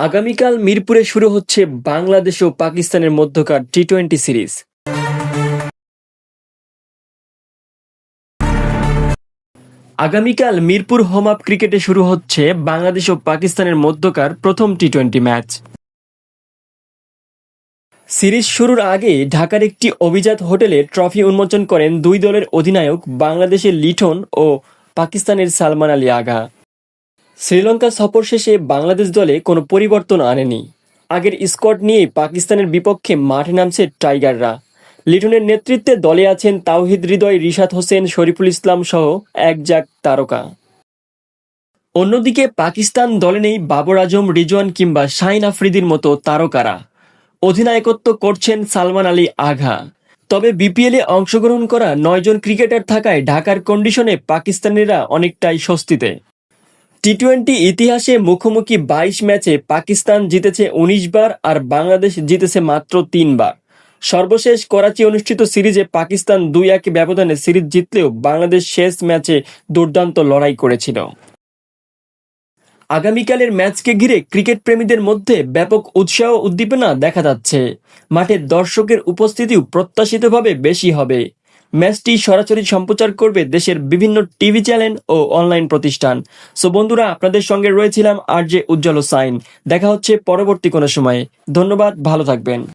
আগামীকাল মিরপুরে শুরু হচ্ছে বাংলাদেশ ও পাকিস্তানের মধ্যকার টি-20 সিরিজ। আগামীকাল মিরপুর হোম আপ ক্রিকেটে শুরু হচ্ছে বাংলাদেশ ও পাকিস্তানের মধ্যকার প্রথম টি-20 ম্যাচ। সিরিজ শুরুর আগে ঢাকার একটি অভিজাত হোটেলে ট্রফি উন্মোচন করেন দুই দলের অধিনায়ক বাংলাদেশের লিটন ও পাকিস্তানের সালমান আলী আগা। শ্রীলঙ্কা সফর শেষে বাংলাদেশ দলে কোনো পরিবর্তন আনেনি। আগের স্কোয়াড নিয়েই পাকিস্তানের বিপক্ষে মাঠে নামছে টাইগাররা। লিটনের নেতৃত্বে দলে আছেন তাওহিদ হৃদয়, রিশাদ হোসেন, শরীফুল ইসলাম সহ একঝাঁক তারকা। অন্যদিকে পাকিস্তান দলে নেই বাবর আজম, রিজওয়ান কিংবা শাহিন আফ্রিদির মতো তারকারা। অধিনায়কত্ব করছেন সালমান আলী আগা। তবে বিপিএলে অংশগ্রহণ করা 9 জন ক্রিকেটার থাকায় ঢাকার কন্ডিশনে পাকিস্তানিরা অনেকটাই স্বস্তিতে। টি-20 ইতিহাসে মুখোমুখি 22 ম্যাচে পাকিস্তান জিতেছে 19 বার আর বাংলাদেশ জিতেছে মাত্র 3 বার। সর্বশেষ করাচি অনুষ্ঠিত সিরিজে পাকিস্তান 2-1 ব্যবধানে সিরিজ জিতলেও বাংলাদেশ শেষ ম্যাচে দুর্দান্ত লড়াই করেছিল। আগামীকালের ম্যাচকে ঘিরে ক্রিকেট প্রেমীদের মধ্যে ব্যাপক উৎসাহ উদ্দীপনা দেখা যাচ্ছে। মাঠে দর্শকের উপস্থিতিও প্রত্যাশিতভাবে বেশি হবে। ম্যাচটি সরাসরি সম্প্রচার করবে দেশের বিভিন্ন টিভি চ্যানেল ও অনলাইন প্রতিষ্ঠান। সো বন্ধুরা, আপনাদের সঙ্গে রয়েছিলাম আরজে উজ্জ্বল হোসাইন। দেখা হচ্ছে পরবর্তী কোনো সময়ে। ধন্যবাদ, ভালো থাকবেন।